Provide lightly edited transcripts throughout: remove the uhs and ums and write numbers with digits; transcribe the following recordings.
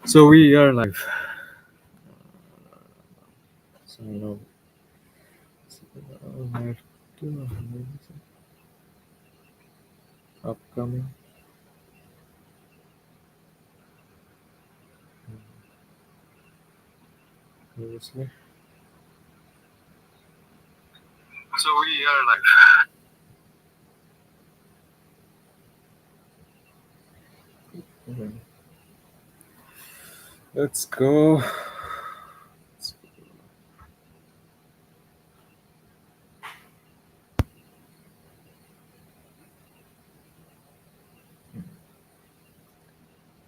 So we are live. So now, I have two upcoming. Obviously. So we are live. Okay. Let's go.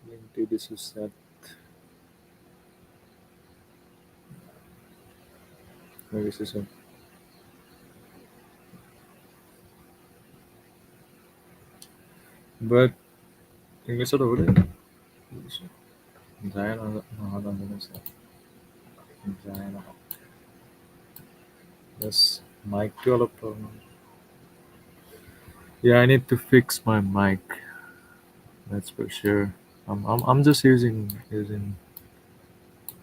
Link to this is set. Maybe this is one. But English or what? Zayan or English? Zayan. Yes, mic develop problem. Yeah, I need to fix my mic. That's for sure. I'm just using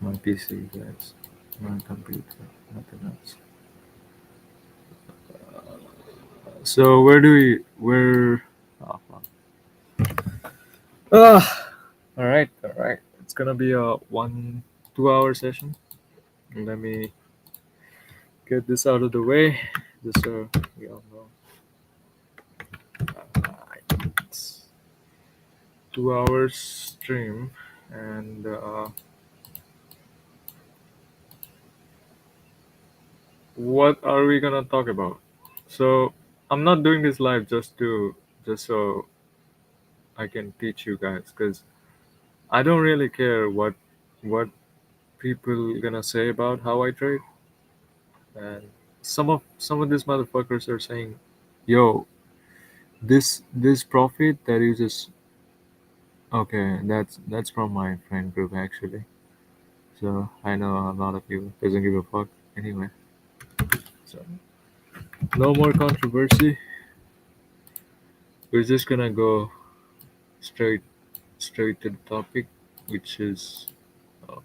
my PC, guys. My computer, nothing else. So where do we where? Oh, fuck. Ah, all right. It's gonna be a 1 2 hour session. Let me get this out of the way, just so we all know. It's 2 hours stream, and what are we gonna talk about? So I'm not doing this live just so I can teach you guys, because I don't really care what people gonna say about how I trade. And some of these motherfuckers are saying, "Yo, this profit that you just okay." That's from my friend group actually. So I know a lot of you doesn't give a fuck anyway. So no more controversy. We're just gonna go straight straight to the topic, which is uh,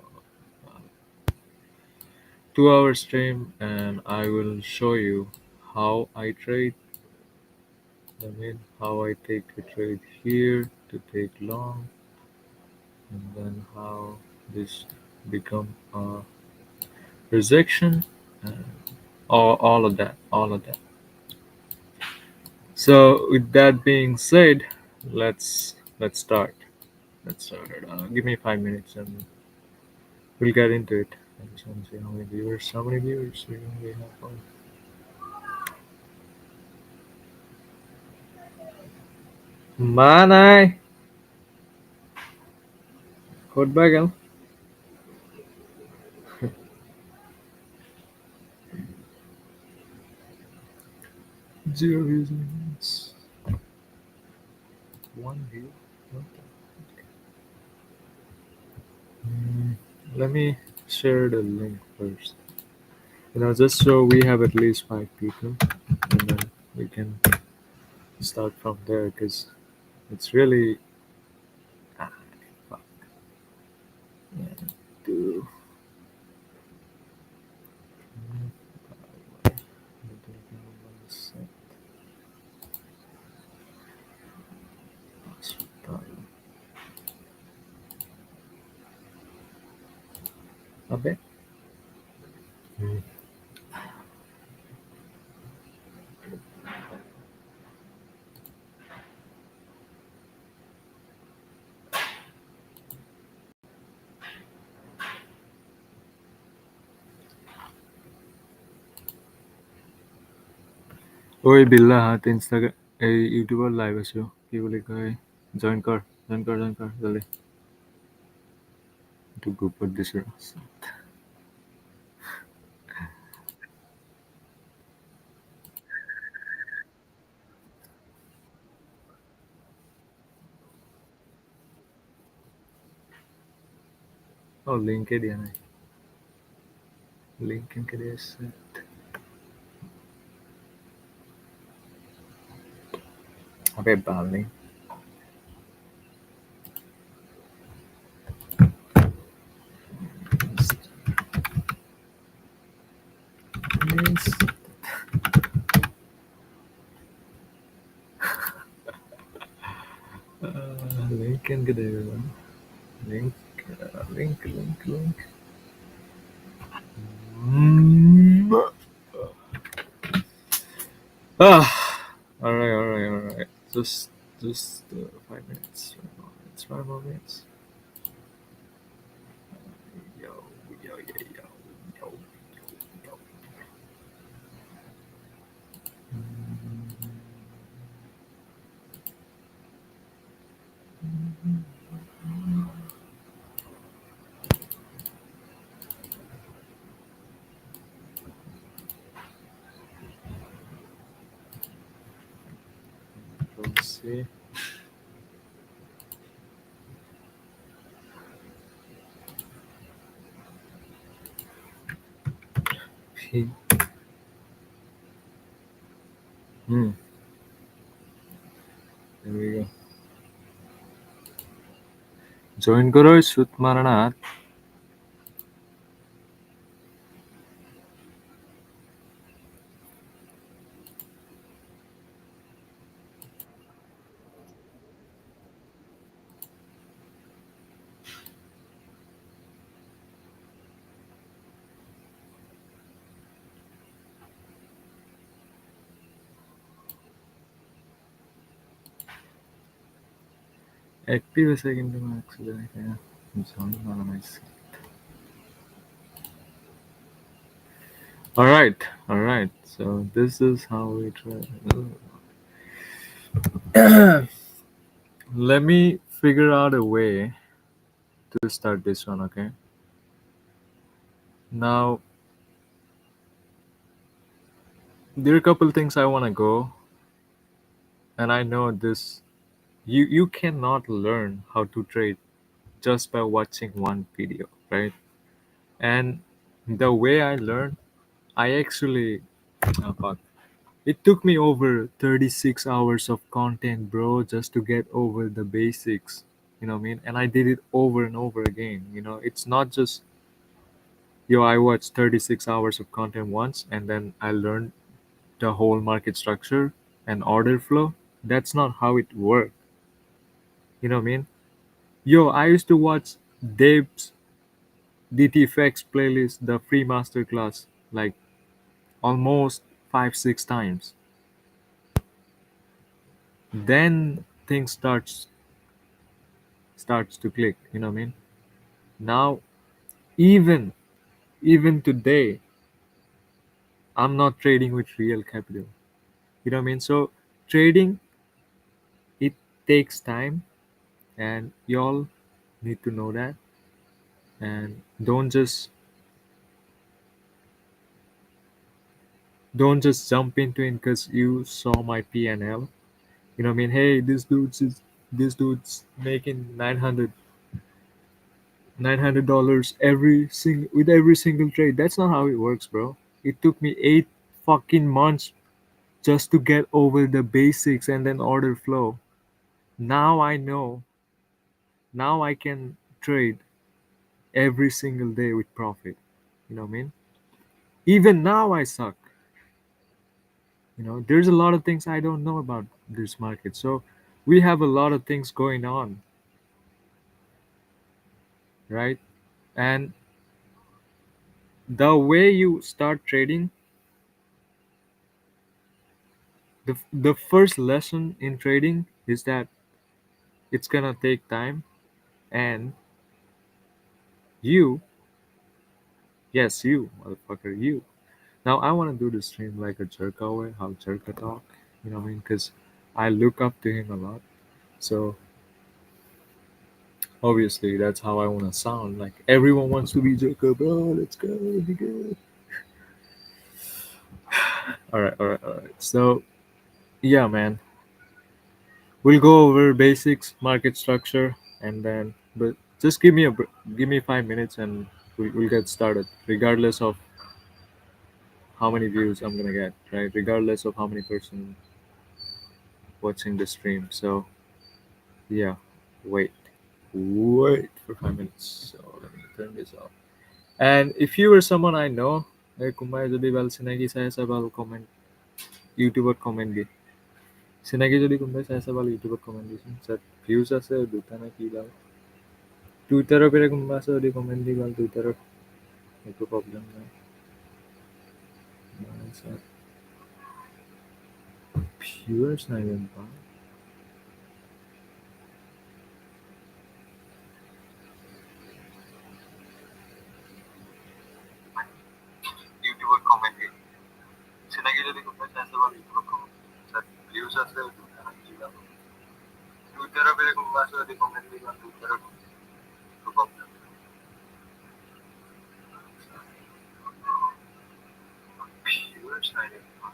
2 hour stream, and I will show you how I trade. I mean, how I take a trade here to take long, and then how this become a rejection, and all of that. So with that being said, let's start. Let's start it. Give me 5 minutes and we'll get into it. I just want to see how many viewers we have on. Manay, code bagal. Zero views. One view. What Mm, Let me share the link first. Just so we have at least 5 people, and then we can start from there because it's really ah, fuck. Yeah, do Abe? Hmm. ওই বিল্লা হাতে Instagram এই ইউটিউবৰ live আছো কি বুলি কয় join কৰ জলদি এইটো গ্ৰুপত দিছো লিংকে দিয়া নাই লিংক কেনেকে দি আছে আবে বাল নেই can get a link, link. Mm. Ah, all right. Just 5 minutes. 5 minutes. 5 more minutes. Yo, yo. Yo. Let's see. P. Hmm. There we go. Join करो इस सुतमारनाथ. Active a second to max. Yeah. Join मारना. All right. So this is how we try. Let me figure out a way to start this one. Okay. Now there are a couple things I want to go, and I know this. You cannot learn how to trade just by watching one video, right? And the way I learned, I actually, oh, fuck. It took me over 36 hours of content, bro, just to get over the basics. You know what I mean? And I did it over and over again. It's not just, yo, I watched 36 hours of content once and then I learned the whole market structure and order flow. That's not how it worked. You know what I mean? Yo, I used to watch Dave's DTFX playlist, the free masterclass, like almost 5, 6 times. Then things starts to click. You know what I mean? Now, even even today, I'm not trading with real capital. You know what I mean? So trading, it takes time, and y'all need to know that. And don't just jump into it because you saw my PNL. You know what I mean? Hey, this dude's making $900 every single trade. That's not how it works, bro. It took me 8 fucking months just to get over the basics and then order flow. Now I know. Now I can trade every single day with profit. You know what I mean? Even now I suck. There's a lot of things I don't know about this market. So we have a lot of things going on, right? And the way you start trading, the first lesson in trading is that it's gonna take time, and you, yes, you, motherfucker, you. Now I want to do the stream like a Jerka way, how Jerka talk. You know what I mean? Because I look up to him a lot. So obviously that's how I want to sound. Like everyone wants to be Jerka, bro. Let's go, nigga. All right. So yeah, man, we'll go over basics, market structure, and then but just give me 5 minutes and we'll get started, regardless of how many views I'm gonna get, right? Regardless of how many person watching the stream. So yeah, wait. Wait for 5 minutes. So let me turn this off. And if you were someone I know, কোনোবাই যদি ভাল চিনাকি চাই আছে ভাল comment, YouTube comment দি. চিনাকি যদি কোনোবাই চাই চাবা ইউটিউবত কমেণ্ট দিচোন তাত ভিউজ আছে দুটা নে কি বাৰু টুইটাৰৰ পৰা কোনোবা আছে যদি কমেণ্ট দি গ'ল টুইটাৰত একো প্ৰব্লেম নাই ভিউৱাৰ্ছ নাই গম পাওঁ ইউটিউবত কমেণ্ট দি চিনাকি যদি কোনোবাই চাই চাবা ইউটিউবত কমেণ্ট তাত ভিউজ আছে দুটা নে কি বাৰু টুইটাৰৰ পৰা কোনোবা আছে যদি কমেণ্ট দি গ'ল টুইটাৰত একো প্ৰব্লেম নাই ভিউৱাৰ্ছ নাই গম পাওঁ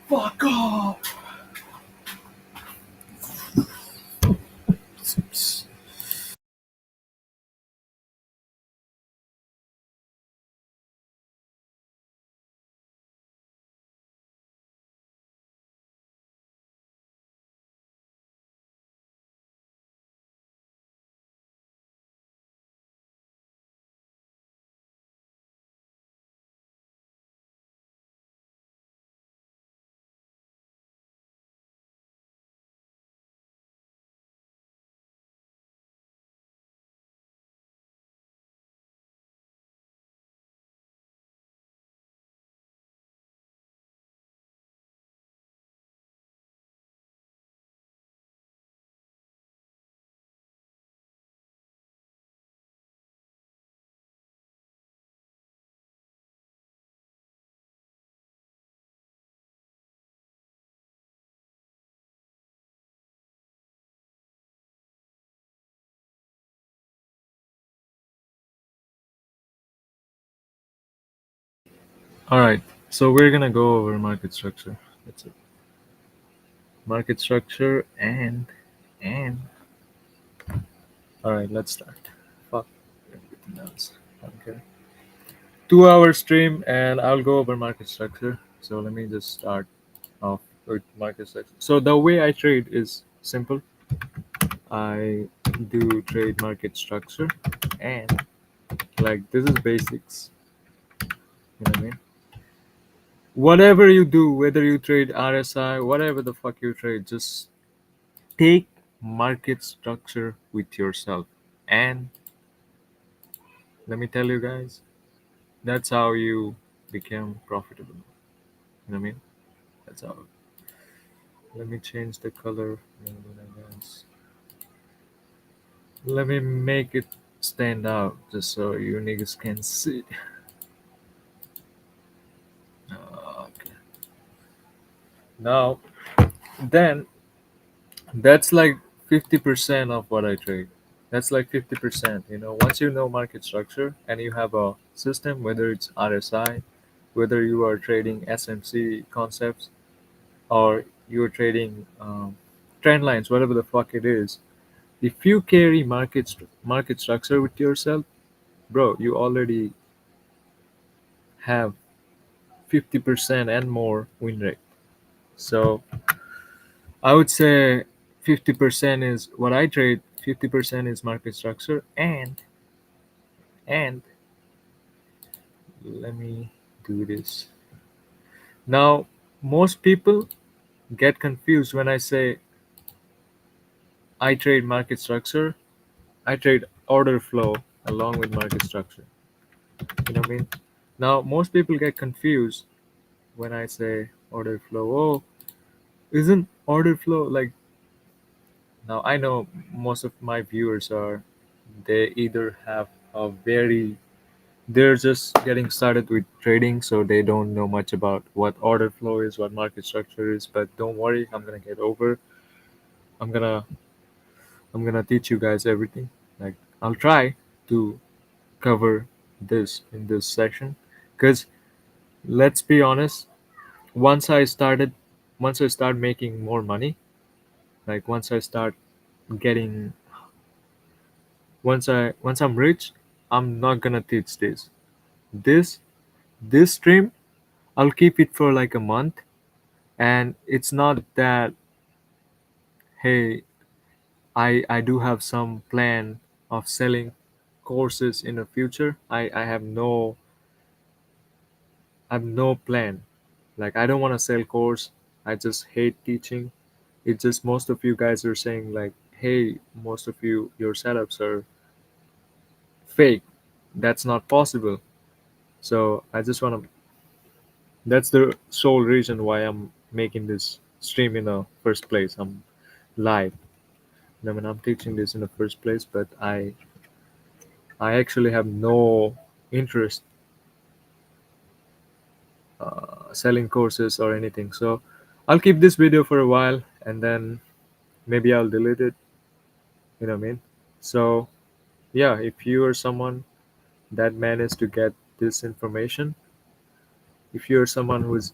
Fuck off! All right, so we're gonna go over market structure. That's it. Market structure and. All right, let's start. Fuck everything else. Okay. 2 hour stream, and I'll go over market structure. So let me just start off with market structure. So the way I trade is simple. I do trade market structure, and like this is basics. You know what I mean? Whatever you do, whether you trade RSI, whatever the fuck you trade, just take market structure with yourself. And let me tell you guys, that's how you become profitable. You know what I mean? That's how. Let me change the color. Let me make it stand out just so you niggas can see. Okay. Now, then that's like 50% of what I trade. That's like 50%. Once you know market structure and you have a system, whether it's RSI, whether you are trading SMC concepts, or you're trading trend lines, whatever the fuck it is, if you carry market structure with yourself, bro, you already have 50% and more win rate. So I would say 50% is what I trade, 50% is market structure, and let me do this. Now, most people get confused when I say I trade market structure. I trade order flow along with market structure. You know what I mean? Now most people get confused when I say order flow. Oh, isn't order flow like, now I know most of my viewers are, they either have a very, they're just getting started with trading, so they don't know much about what order flow is, what market structure is. But don't worry, I'm gonna get over. I'm gonna I'm gonna teach you guys everything. Like, I'll try to cover this in this section, because let's be honest, once I started, once I start making more money, like once I start getting, once I'm rich, I'm not gonna teach this. This this stream, I'll keep it for like a month, and it's not that, hey, I do have some plan of selling courses in the future. I have no plan. Like, I don't want to sell course. I just hate teaching. It's just most of you guys are saying like, hey, most of you, your setups are fake. That's not possible. So I just want to. That's the sole reason why I'm making this stream in the first place. I'm live. I mean, I'm teaching this in the first place, but I actually have no interest selling courses or anything. So I'll keep this video for a while, and then maybe I'll delete it. You know what I mean? So yeah, if you are someone that managed to get this information, if you're someone who's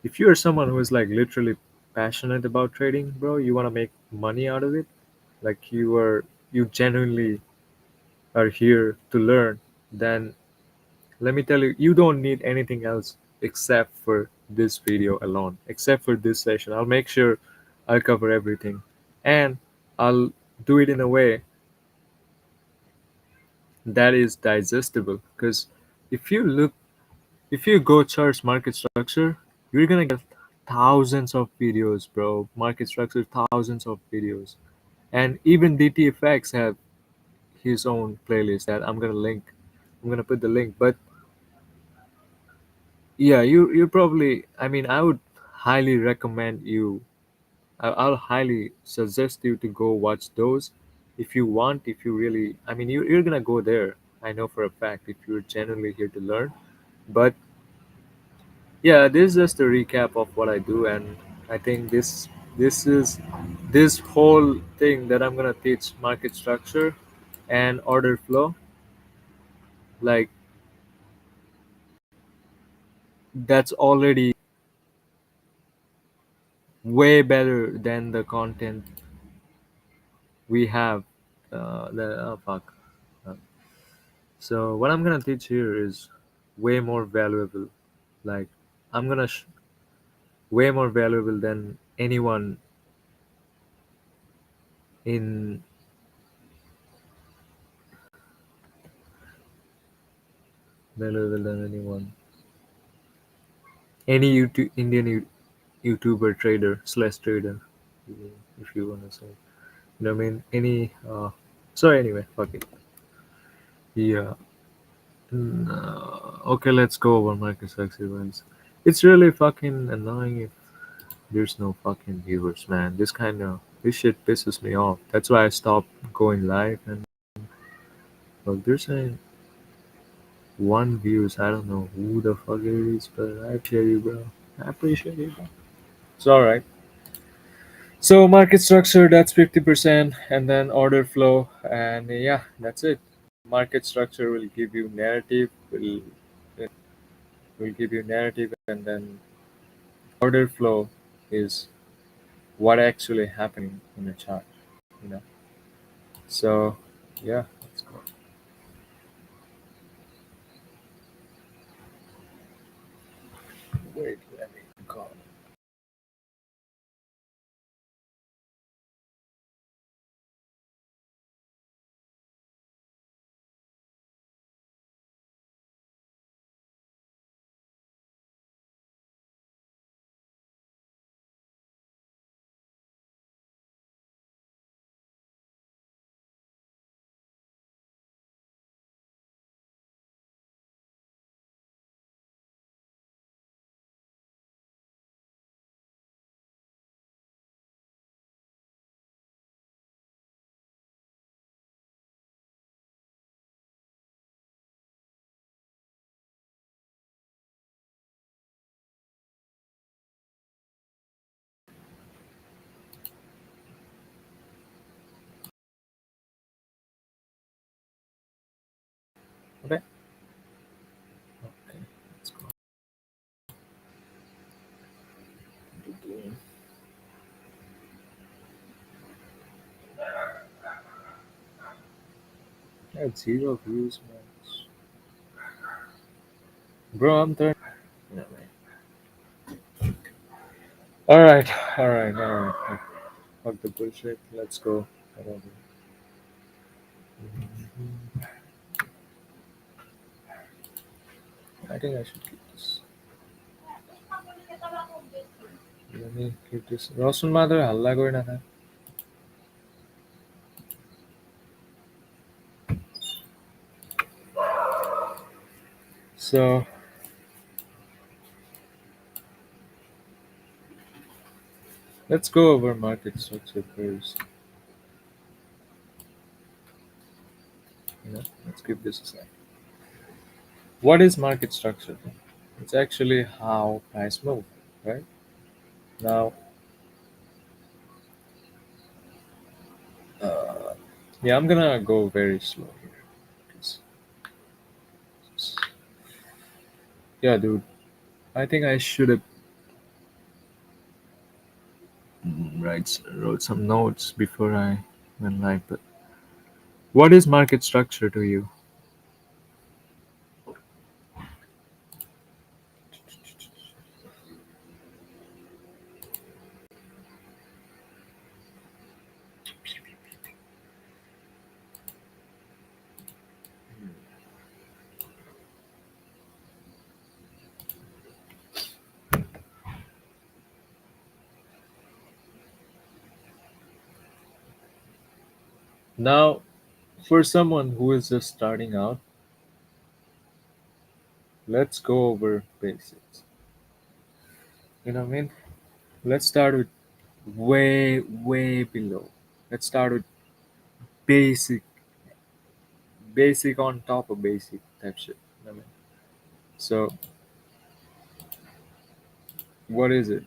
if you're someone who is like literally passionate about trading, bro, you want to make money out of it, like you genuinely are here to learn, then let me tell you, you don't need anything else except for this video alone, except for this session. I'll make sure I'll cover everything, and I'll do it in a way that is digestible. Because if you look, if you go search market structure, you're gonna get thousands of videos, bro. Market structure, thousands of videos, and even DTFX have his own playlist that I'm gonna link. I'm gonna put the link, but yeah, you probably. I mean, I would highly recommend you. I'll highly suggest you to go watch those if you want. If you really, I mean, you're gonna go there. I know for a fact if you're genuinely here to learn. But yeah, this is just a recap of what I do, and I think this is this whole thing that I'm gonna teach market structure and order flow. Like, that's already way better than the content we have. Fuck. Uh, so what I'm gonna teach here is way more valuable. Like, I'm gonna way more valuable than anyone in valuable than anyone, any YouTube, Indian YouTuber trader slash trader, if you wanna say. You know what I mean? Any. So anyway, fuck it. Yeah. Okay, let's go over microsex events. It's really fucking annoying if there's no fucking viewers, man. This shit pisses me off. That's why I stopped going live. And well, there's a one views. I don't know who the fuck it is, but I appreciate you, bro. I appreciate you, bro. It's all right. So market structure, that's 50%, and then order flow, and yeah, that's it. Market structure will give you narrative, will give you narrative, and then order flow is what actually happening in a chart. You know. So yeah, let's go. Wait, let me call. Okay. Okay. Let's go. Okay. I had 0 views, man. Bro, I'm 30. No, man. All right. All right. All right. Fuck the bullshit. Let's go. Whatever. I think I should keep this. Let me keep this. রসুন মাত্র হাল্লা করে না থাক। So let's go over market structure first. Let's keep this aside. What is market structure? It's actually how price move, right? Now, uh, yeah, I'm gonna go very slow here. 'Cause- Yeah, dude, I think I should have wrote some notes before I went live. But what is market structure to you? Now, for someone who is just starting out, let's go over basics. You know what I mean? Let's start with way below. Let's start with basic, basic on top of basic type shit. You know what I mean? So, what is it?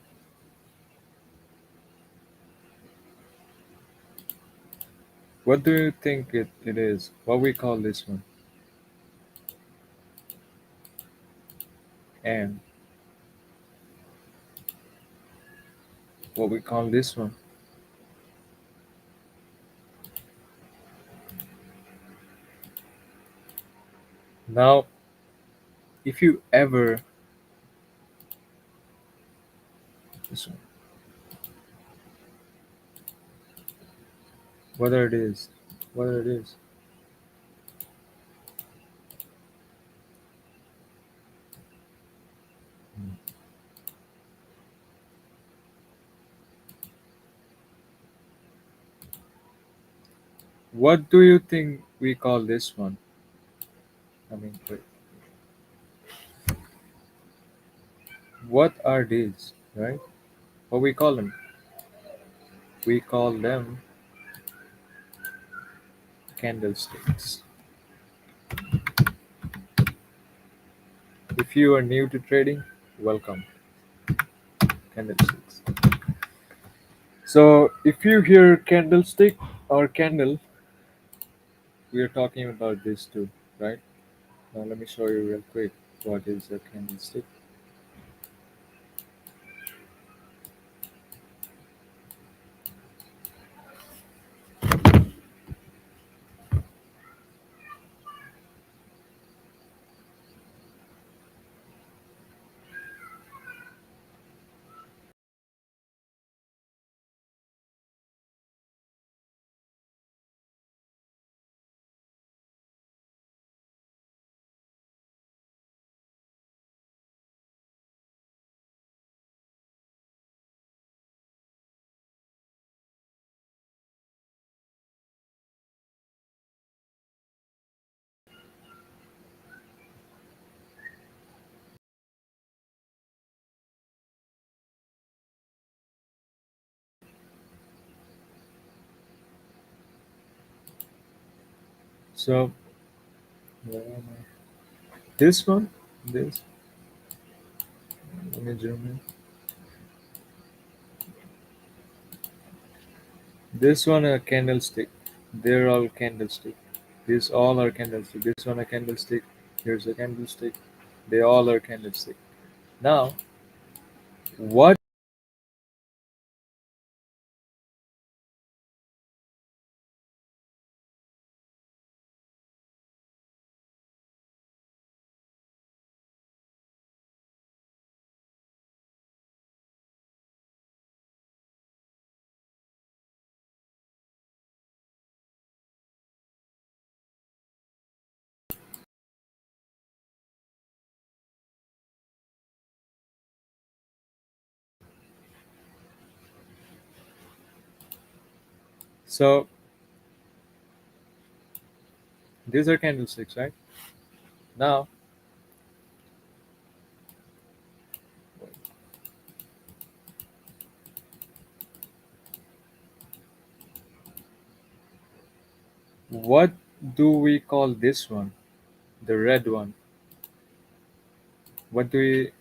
What do you think it is? What we call this one? And what we call this one? Now, if you ever this one, whether it is, whether it is, what do you think we call this one? I mean, wait, what are these, right? What we call them? We call them candlesticks. If you are new to trading, welcome, candlesticks. So, if you hear candlestick or candle, we are talking about this too, right? Now, let me show you real quick what is a candlestick. So, where am I? This one, this. Let me zoom in. This one a candlestick. They're all candlestick. These all are candlestick. This one a candlestick. Here's a candlestick. They all are candlestick. Now, what so these are candlesticks, right? Now, what do we call this one? The red one. What do we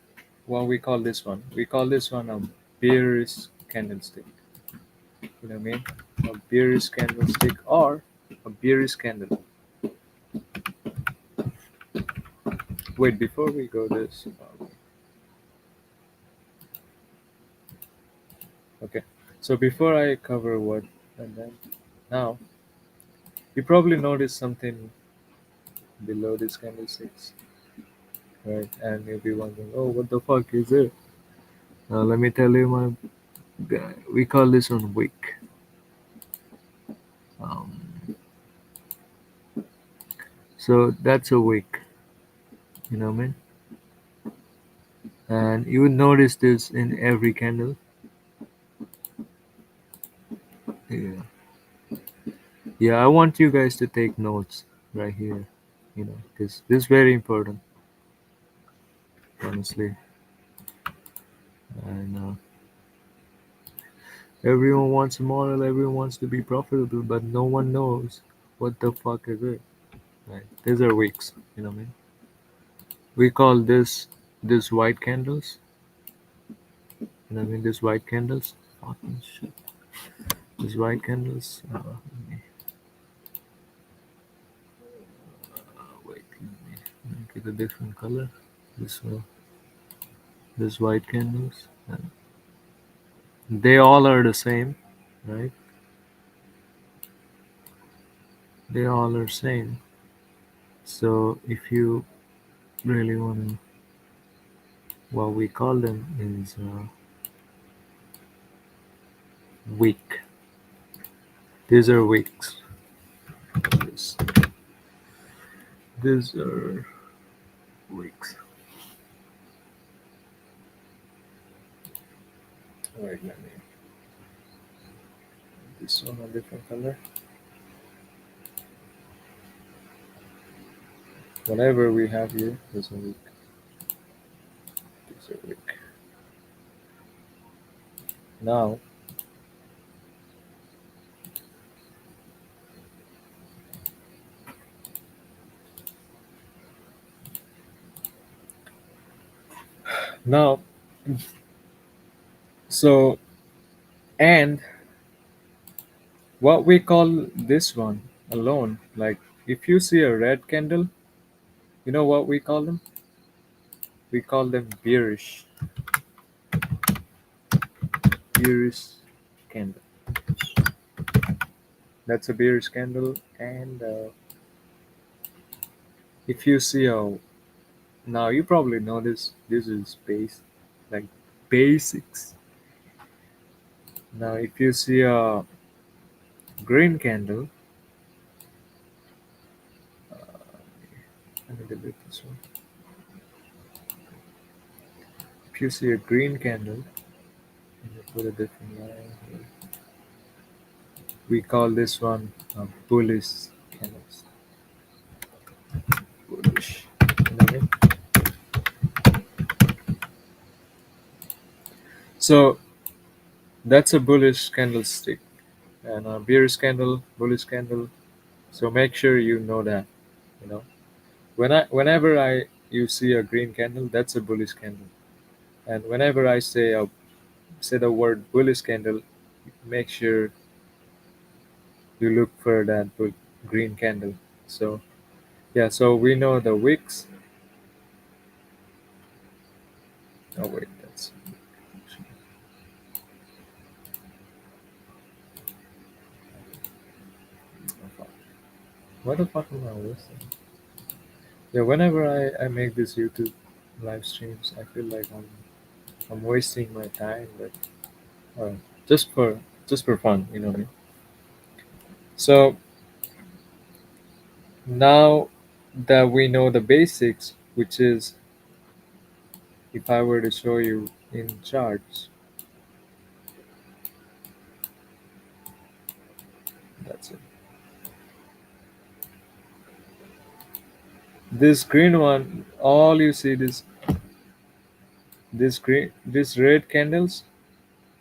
what we call this one? We call this one a bearish candlestick. You know what I mean? A bearish candlestick or a bearish candle. Wait, before we go this, okay. So before I cover what and then now you probably noticed something below this candlesticks, right? And you'll be wondering, oh, what the fuck is it? Let me tell you, my guy. We call this one wick. Um, so that's a wick. You know what I mean? And you would notice this in every candle. Yeah. Yeah, I want you guys to take notes right here, because this is very important, honestly. And everyone wants a model, everyone wants to be profitable, but no one knows what the fuck is it. Right? These are wicks, you know what I mean? We call this white candles, you know what I mean? These white candles, fucking shit. These white candles, wait, let me make it a different color. This one, these white candles, and they all are the same, right? They all are same. So if you really want to, what we call them is wick. These are wicks. This, these are wicks. Wait, let me. This one a different color. Whatever we have here is a wick. These are wick. Now, now, so and what we call this one alone, like if you see a red candle, you know what we call them? We call them bearish. Bearish candle. That's a bearish candle, and if you see a now you probably know this is like basics. Now if you see a green candle, let me delete this one. If you see a green candle, let me put a different line here. We call this one a bullish candles. Bullish. You know what I mean? So that's a bullish candlestick, and a bearish candle, bullish candle. So make sure you know that. You know, whenever I you see a green candle, that's a bullish candle. And whenever I say the word bullish candle, make sure you look for that green candle. So yeah, so we know the wicks. Oh wait, that's what the fuck am I listening? Yeah, whenever I make these YouTube live streams, I feel like I'm wasting my time, but uh, just for just for fun, you know what I mean? So now that we know the basics, which is if I were to show you in charts, that's it. This green one, all you see this green, this red candles,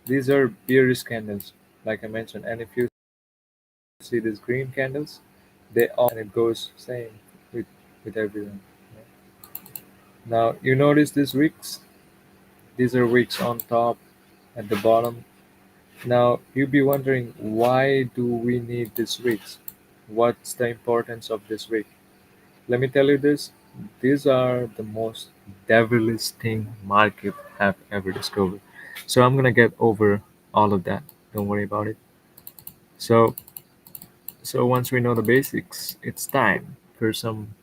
these are bearish candles, like I mentioned. And if you see these green candles, they all and it goes same with everyone. Now you notice these wicks. These are wicks on top, at the bottom. Now you'd be wondering, why do we need these wicks? What's the importance of this wick? Let me tell you this. These are the most devilish thing market have ever discovered. So I'm gonna get over all of that. Don't worry about it. So once we know the basics, it's time for some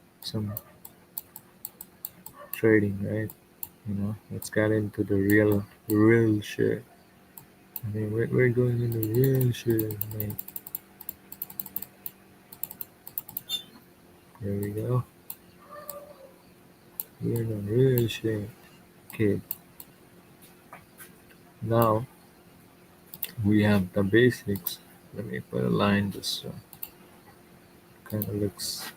trading, right? Let's get into the real shit. I mean, we're going into real shit, man. There we go. We're in the real shit. Okay, now we have the basics. Let me put a line. This kind of looks.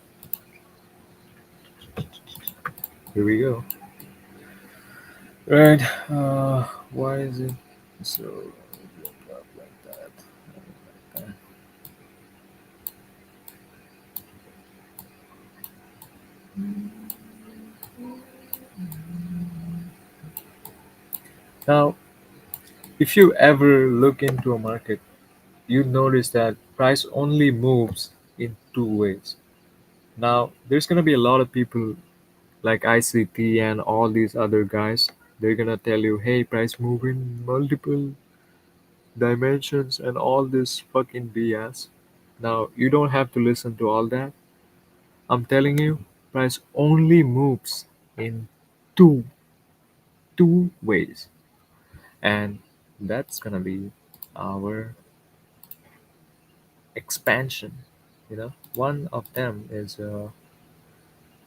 Here we go. Right. Why is it so up like that? Uh, Now, if you ever look into a market, you notice that price only moves in two ways. Now, there's gonna be a lot of people like ICT and all these other guys. They're gonna tell you, "Hey, price move in multiple dimensions and all this fucking BS." Now, you don't have to listen to all that. I'm telling you, price only moves in two two ways, and that's gonna be our expansion. One of them is where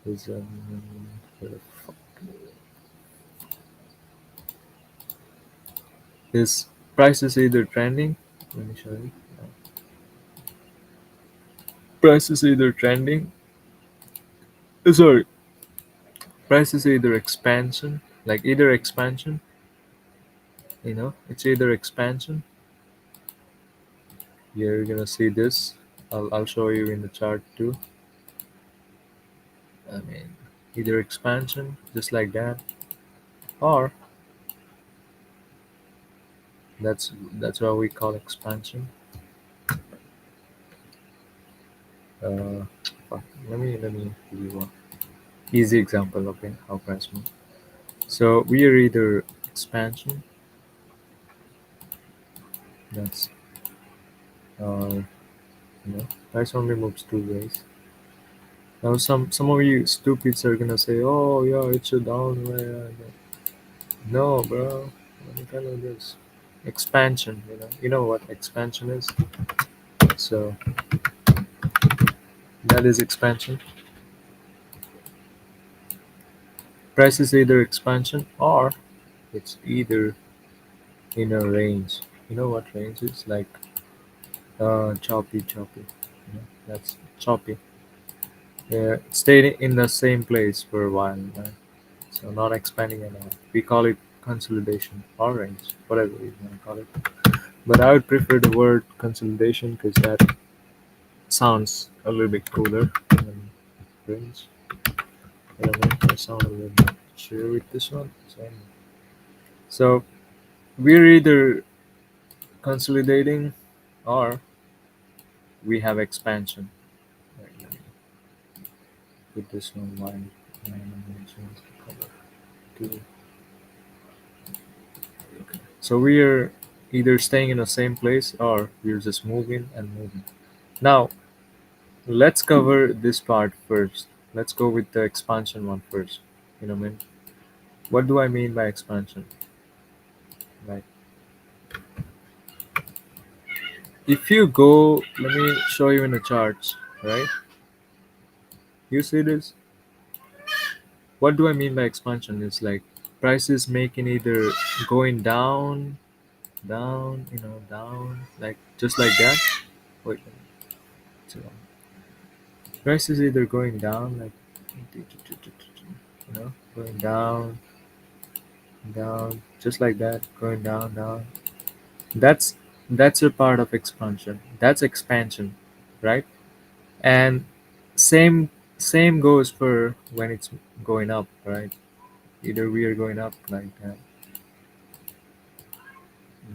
the fuck is price is either trending. Let me show you. Price is either trending. Sorry, price is either expansion, like either expansion. It's either expansion. You're gonna see this. I'll show you in the chart too. I mean, either expansion, just like that, or that's what we call expansion. Uh, fuck, let me give you one easy example. Okay, how price move. So we are either expansion. That's price only moves two ways. Now some of you stupids are gonna say, "Oh yeah, it's a downward." No, bro. Let me tell you this. Expansion. You know what expansion is. So that is expansion. Price is either expansion or it's either in a range. You know what range is? Like choppy. That's choppy. Yeah, it stayed in the same place for a while, right? So not expanding at all. We call it consolidation or range, whatever you want to call it. But I would prefer the word consolidation because that sounds a little bit cooler than range. I don't know. I sound a little bit sure with this one. So we're either consolidating or we have expansion. Right, put this one white, and I'm going to change the color to. So we are either staying in the same place or we're just moving and moving. Now let's cover this part first. Let's go with the expansion one first. You know what I mean? What do I mean by expansion? Like if you go, let me show you in the charts, right? You see this? What do I mean by expansion? Is like prices making either going down, down, down, like just like that. Wait, so price is either going down, like going down, down, just like that, going down, down. That's that's a part of expansion. That's expansion, right? And same same goes for when it's going up, right? Either we are going up like that.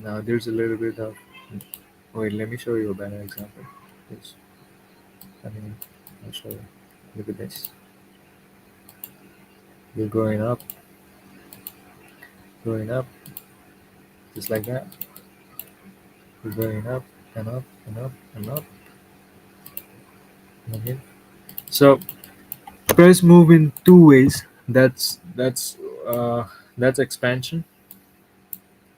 Now there's a little bit of. Wait, let me show you a better example. Yes, I mean, I'll show you. Look at this. We're going up, just like that. We're going up and up and up and up. Okay. So price move in two ways. Uh, that's expansion.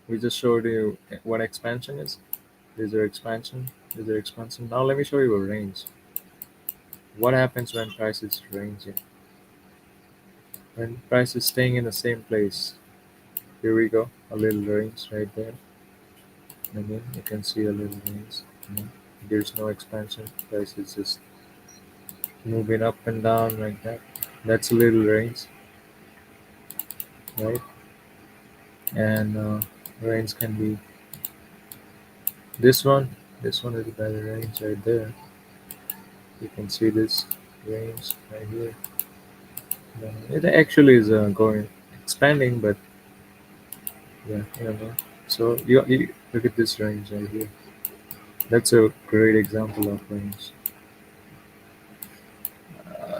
We just showed you what expansion is. These are expansion. These are expansion. Now let me show you a range. What happens when price is ranging? When price is staying in the same place. Here we go. A little range right there. Again, you can see a little range. Mhm. There's no expansion. Price is just moving up and down like that. That's a little range, right? And range can be this one. This one is a better range right there. You can see this range right here. It actually is going expanding, but yeah, So you look at this range right here. That's a great example of range.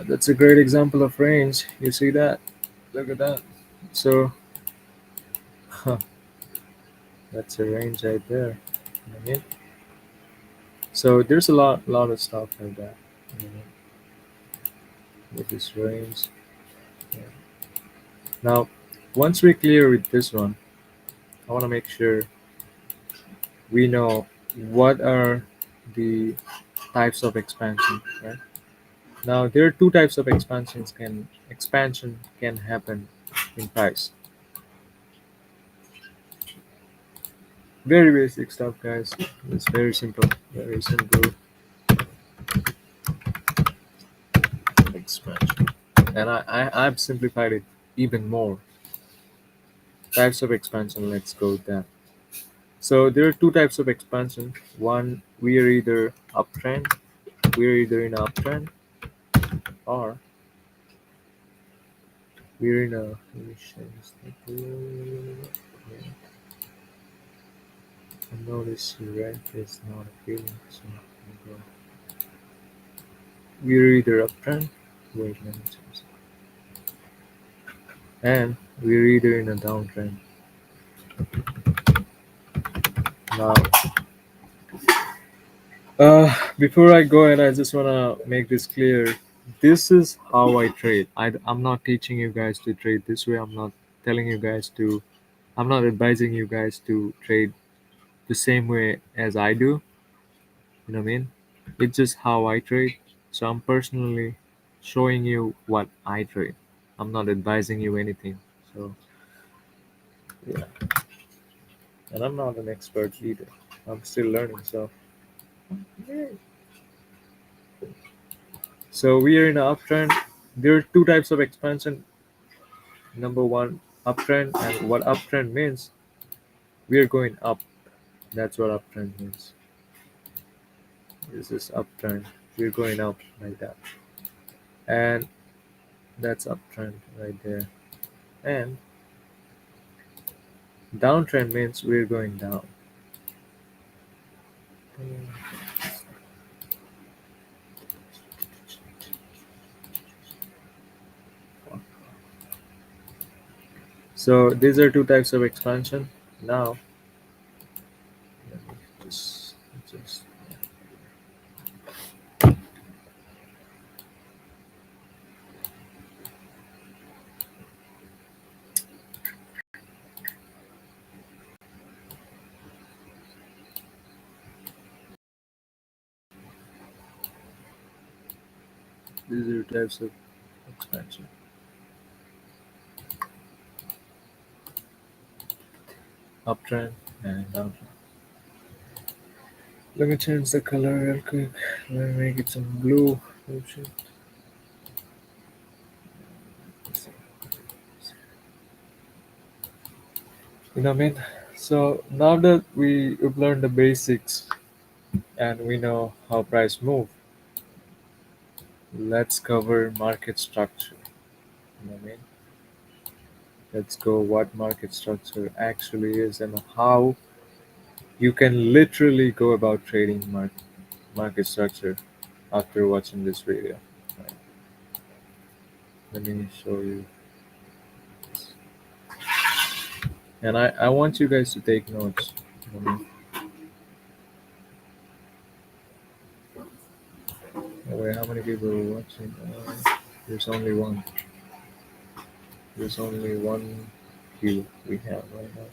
That's a great example of range. You see that? Look at that. So that's a range right there. Okay. So there's a lot of stuff like that. You know, with this range. Yeah. Now, once we're clear with this one, I want to make sure we know what are the types of expansion. Right now, there are two types of expansion can happen in price. Very basic stuff, guys. It's very simple. Very simple expansion. And I've simplified it even more. Types of expansion, let's go with that. So there are two types of expansion. One, we are either uptrend, we're either in uptrend, or we're in a, let me change that. Yeah. I notice red is not appealing, so I'll go. We're either uptrend, wait, let me change that. And we're either in a downtrend. Now, before I go ahead, I just want to make this clear. This is how I trade. I'm not teaching you guys to trade this way. I'm not telling you guys to, I'm not advising you guys to trade the same way as I do. You know what I mean? It's just how I trade. So I'm personally showing you what I trade. I'm not advising you anything. So, yeah. And I'm not an expert either. I'm still learning. So we are in an uptrend. There are two types of expansion. Number one, uptrend, and what uptrend means, we are going up. That's what uptrend means. This is uptrend. We're going up like that, and that's uptrend right there. And downtrend means we're going down. So these are two types of expansion. Now, let me just these are types of expansion: uptrend and downtrend. Let me change the color real quick. Let me make it some blue. Oh shit. You know what I mean? So now that we've learned the basics and we know how price move, let's cover market structure. You know what I mean? Let's go what market structure actually is and how you can literally go about trading market structure after watching this video. Right. Let me show you. And I want you guys to take notes. Um, wait, how many people are watching? There's only one. There's only one view we have right now.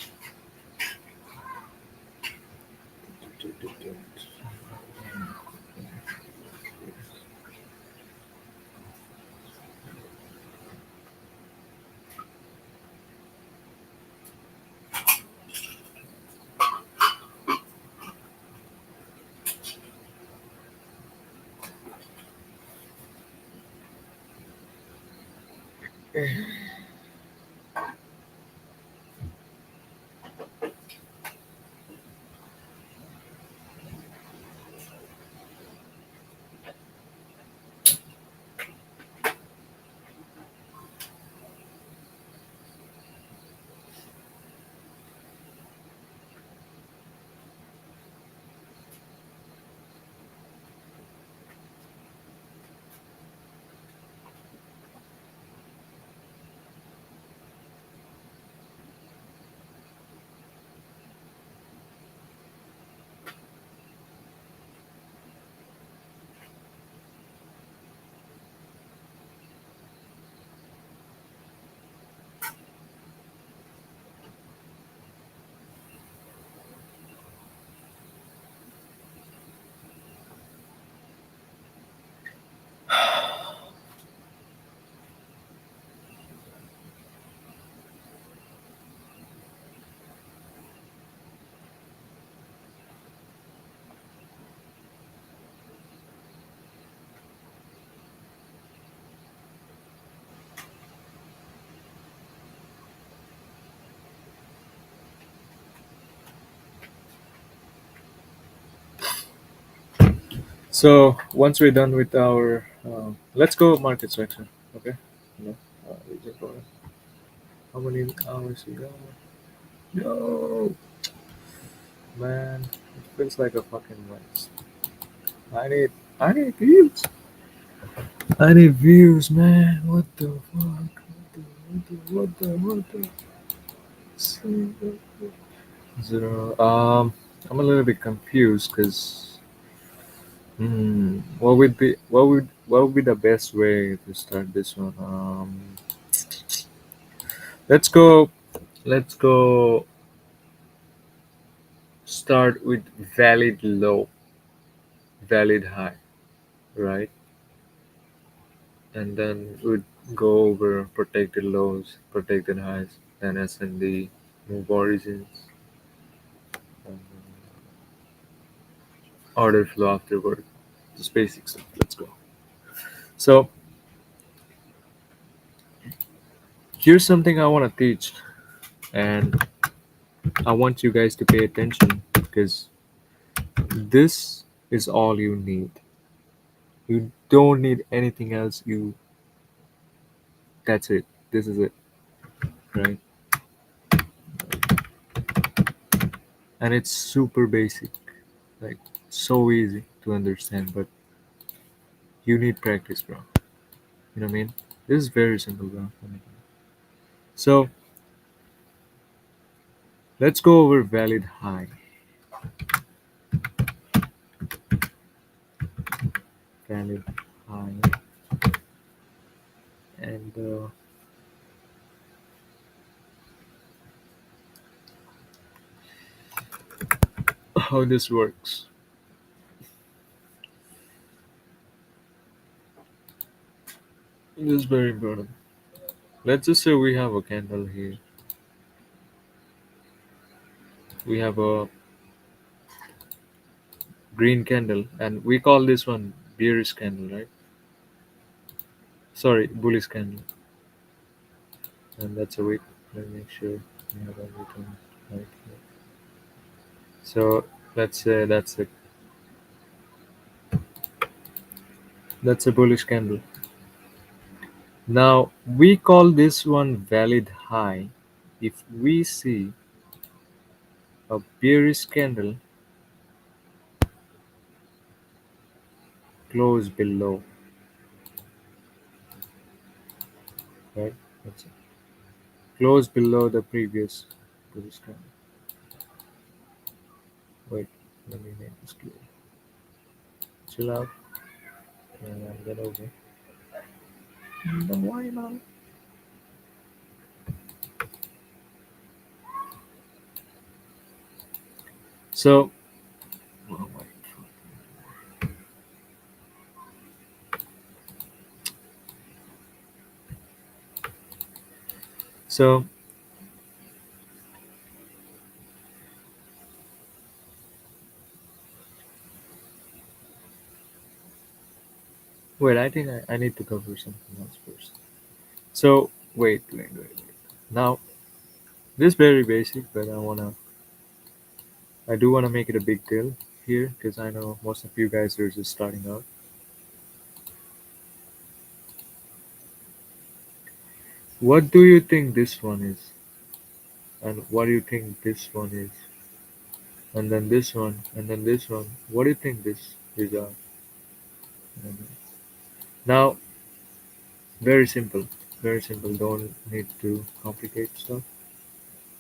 So once we're done with our, let's go market section. Okay. No, we just go. How many hours we got? No, man, it feels like a fucking race. I need, I need views. I need views, man. What the fuck? What the? Zero. I'm a little bit confused because, what would be the best way to start this one? Let's go. Let's go. Start with valid low, valid high, right? And then we'd go over protected lows, protected highs, then SND, move origins, and order flow afterward. Just basic stuff. Let's go. So here's something I want to teach, and I want you guys to pay attention because this is all you need. You don't need anything else. That's it. This is it, right? And it's super basic, like so easy to understand, but you need practice, bro. You know what I mean? This is very simple, bro. So Let's go over valid high. Valid high and how this works. This is very important. Let's just say we have a candle here. We have a green candle, and we call this one bearish candle, right? Sorry, bullish candle. And that's a week. Let me make sure we have everything right here. So let's say that's a bullish candle. Now we call this one valid high if we see a bearish candle close below, right? That's it. Close below the previous bullish candle. Wait, let me make this clear. Chill out and get over. Don't worry about it. So, oh, wait. So wait, I think I need to cover something else first. So wait. Now this is very basic, but I do wanna make it a big deal here because I know most of you guys are just starting out. What do you think this one is? And what do you think this one is? And then this one, and then this one. What do you think these are? And now, very simple, very simple. Don't need to complicate stuff.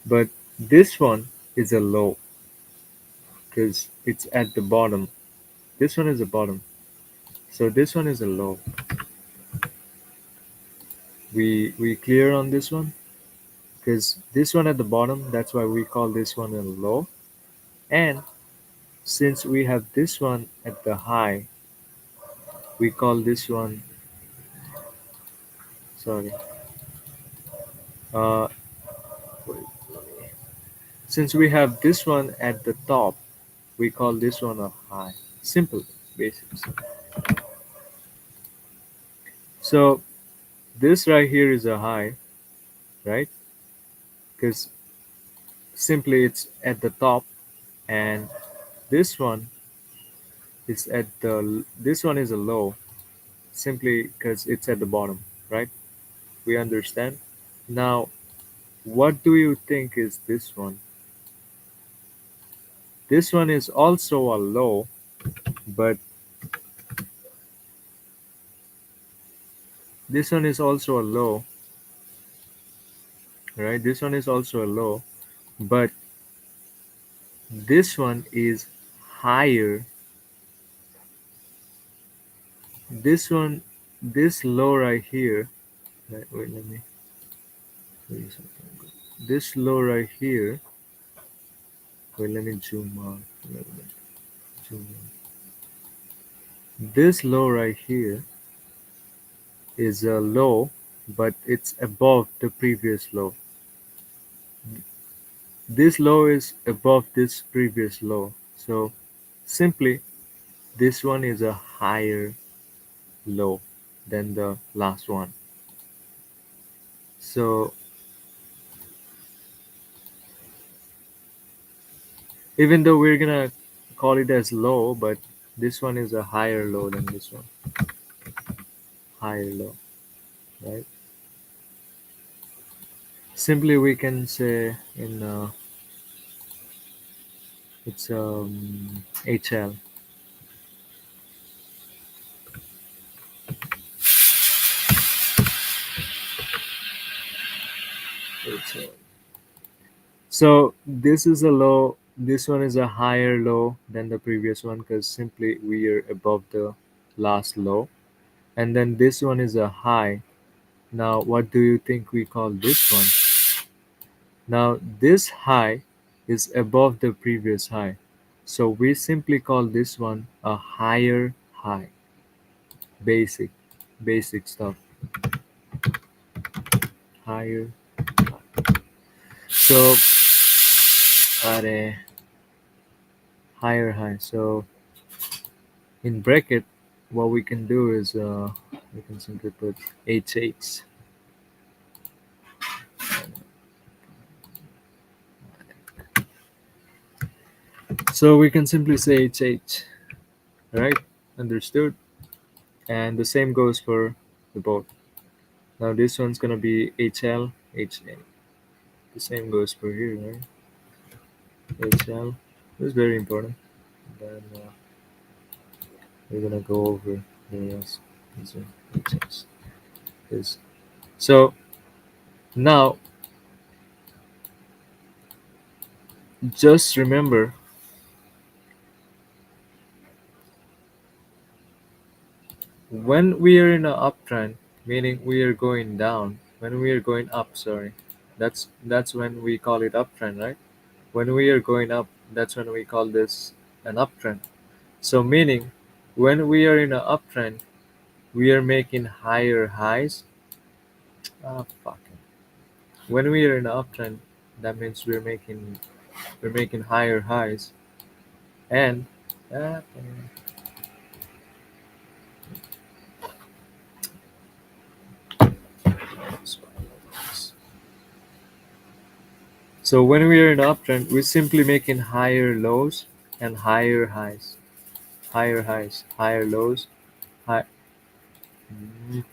But this one is a low because it's at the bottom. This one is the bottom. So this one is a low. We clear on this one because this one at the bottom. That's why we call this one a low. And since we have this one at the high, we call this one. Sorry. Uh, wait, since we have this one at the top, we call this one a high. Simple, basics. So this right here is a high, right? Because simply it's at the top, and this one is at the this one is a low, simply because it's at the bottom, right? We understand. Now, what do you think is this one? This one is also a low, but this one is also a low, right? This one is also a low, but this one is higher. This one, this low right here. Wait, let me show you something. This low right here. Wait, let me zoom out a little bit. Zoom in. This low right here is a low, but it's above the previous low. This low is above this previous low. So simply, this one is a higher low than the last one. So even though we're gonna call it as low, but this one is a higher low than this one. Higher low, right? Simply we can say in it's HL. HL. So this is a low, this one is a higher low than the previous one because simply we are above the last low. And then this one is a high. Now what do you think we call this one? Now this high is above the previous high. So we simply call this one a higher high. Basic, basic stuff. Higher high. So, higher high. So in bracket, what we can do is we can simply put HH. So we can simply say HH, right? Understood? And the same goes for the both. Now this one's gonna be HL, HA. The same goes for here, right? HL. This is very important. Then we're gonna go over the rest. These are HH. This. So now just remember when we are in an uptrend, meaning we are going down, when we are going up, sorry, that's when we call it uptrend, right? When we are going up, that's when we call this an uptrend. So meaning when we are in an uptrend, we are making higher highs. Ah, fuck it. When we are in an uptrend, that means we're making higher highs, and uh, so when we are in an uptrend, we're simply making higher lows and higher highs, higher highs, higher lows, high. Mm,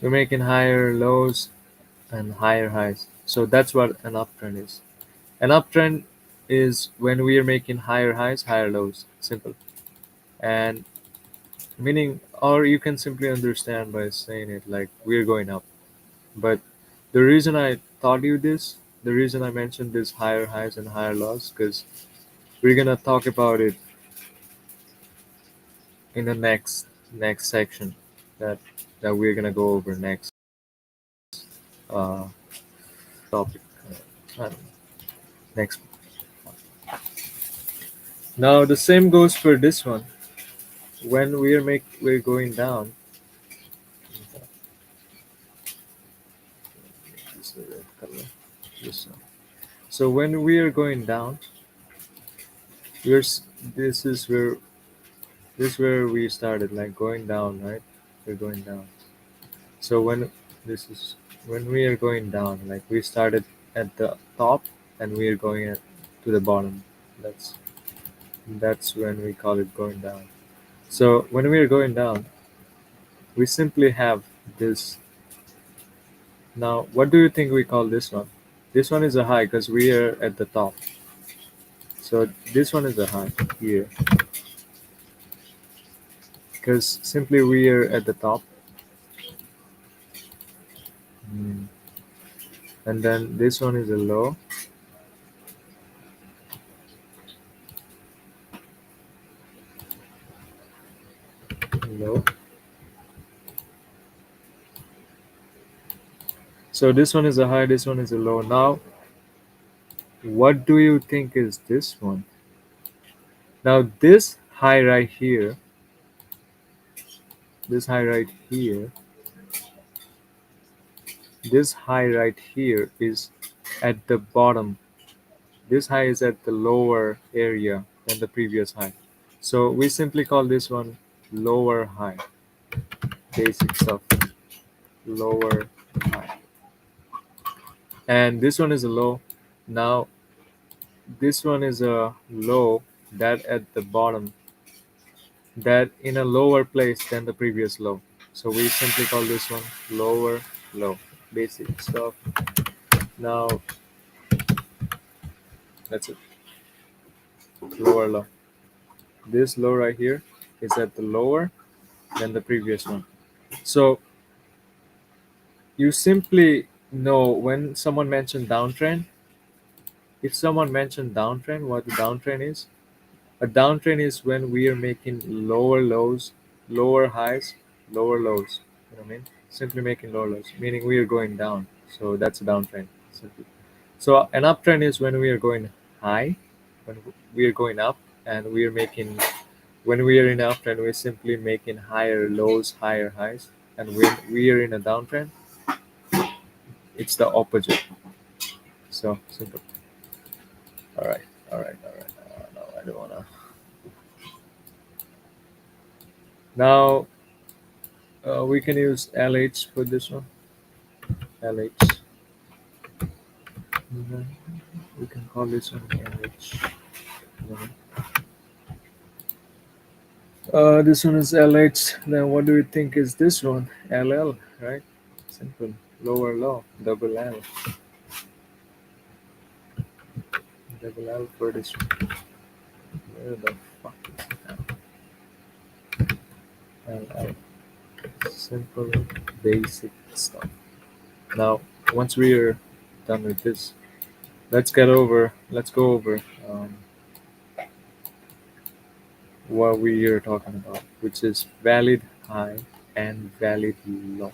We're making higher lows and higher highs. So that's what an uptrend is. An uptrend is when we are making higher highs, higher lows. Simple. And meaning, or you can simply understand by saying it like we're going up. But the reason I taught you this, the reason I mentioned this higher highs and higher lows, because we're gonna talk about it in the next section that we're gonna go over next uh, topic. Uh, next. Now the same goes for this one. When we're going down, this is the red color. This one. So when we are going down, we're s- this is where we started, like going down, right? We're going down. So this is when we are going down, like we started at the top and we are going to the bottom. That's that's when we call it going down. So when we are going down, we simply have this. Now, what do you think we call this one? This one is a high because we are at the top. So this one is a high here because simply we are at the top. Mm. And then this one is a low. Low. So this one is a high, this one is a low. Now, what do you think is this one? Now, this high right here, this high right here, this high right here is at the bottom. This high is at the lower area than the previous high. So we simply call this one lower high. Basic stuff. Lower high. And this one is a low. Now, this one is a low that at the bottom, that in a lower place than the previous low. So we simply call this one lower low. Basic stuff. Now that's it. Lower low. This low right here is at the lower than the previous one. So you simply No, when someone mentioned downtrend, if someone mentioned downtrend, what the downtrend is? A downtrend is when we are making lower lows, lower highs, lower lows. You know what I mean? Simply making lower lows, meaning we are going down. So that's a downtrend. Simply. So an uptrend is when we are going high, when we are going up, and we are making. When we are in an uptrend, we're simply making higher lows, higher highs, and when we are in a downtrend, it's the opposite. So simple. All right, all right, all right. No, I don't wanna. Now we can use LH for this one. LH. Mhm. We can call this one LH. Mhm. This one is LH. Then what do we think is this one? LL, right? Simple. Lower low. Double L. Double L for this one. Where the fuck is it? LL. Simple, basic stuff. Now, once we are done with this, let's go over what we are talking about, which is valid high and valid low.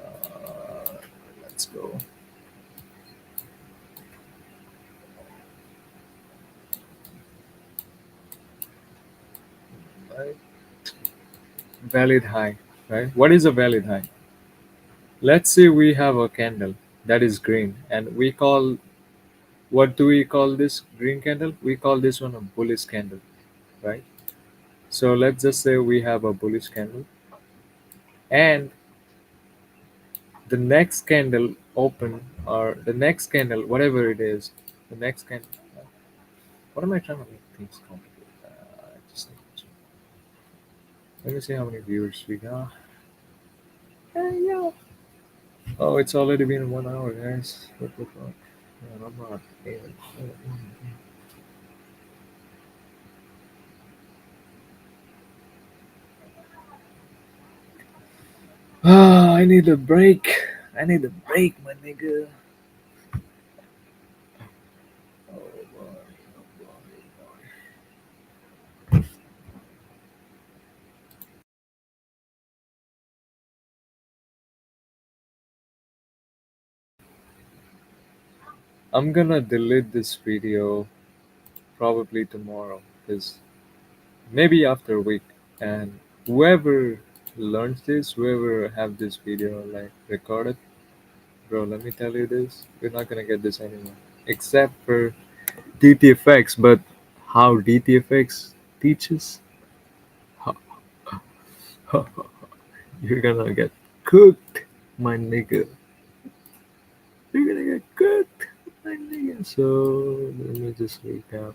Uh, let's go. Right. Valid high, right? What is a valid high? Let's say we have a candle that is green, and we call, what do we call this green candle? We call this one a bullish candle, right? So let's just say we have a bullish candle, and the next candle open, or the next candle, whatever it is, the next candle. What am I trying to make things complicated? Just let me see how many viewers we got. Yeah. Oh, it's already been 1 hour, guys. What the fuck? Man, I'm not even. Ah, I need a break. I need a break, my nigga. Oh boy, oh boy, oh boy. I'm gonna delete this video probably tomorrow, because maybe after a week, and whoever learns this, whoever have this video like recorded, bro, let me tell you this, we're not gonna get this anymore, except for DTFX. But how DTFX teaches, you're gonna get cooked, my nigga. You're gonna get cooked, my nigga. So let me just recap.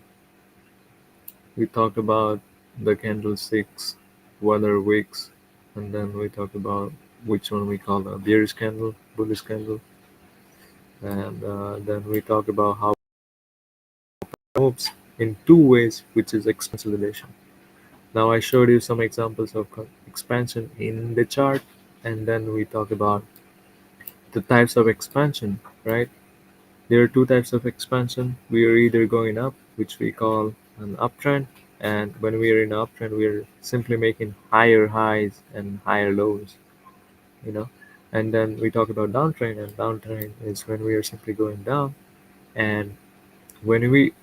We talked about the candlesticks, what are wicks, and then we talked about which one we call a bearish candle, bullish candle, and then we talked about how it moves in two ways, which is consolidation. Now I showed you some examples of expansion in the chart, and then we talked about the types of expansion, right? There are two types of expansion. We are either going up, which we call an uptrend, and when we are in an uptrend, we are simply making higher highs and higher lows, you know. And then we talk about downtrend, and downtrend is when we are simply going down, and when we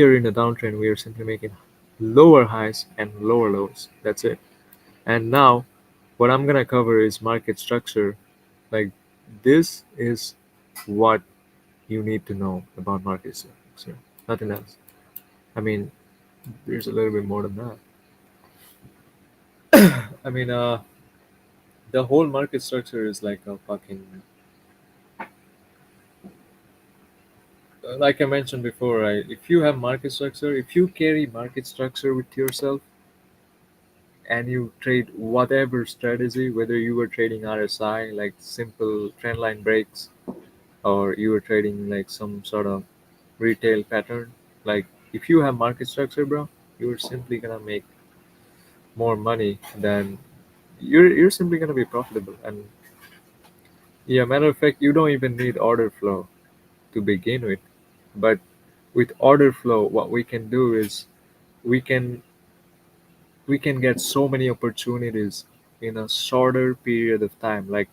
are in a downtrend, we are simply making lower highs and lower lows. That's it. And now, what I'm gonna cover is market structure. Like, this is what you need to know about market structure. Nothing else. I mean, there's a little bit more than that. I mean, the whole market structure is like a fucking, like I mentioned before, right? If you have market structure, if you carry market structure with yourself, and you trade whatever strategy, whether you were trading RSI, like simple trendline breaks, or you were trading like some sort of retail pattern, like if you have market structure, bro, you're simply gonna make more money than, you're simply gonna be profitable. And Yeah, matter of fact, you don't even need order flow to begin with. But with order flow, what we can do is we can we can get so many opportunities in a shorter period of time. Like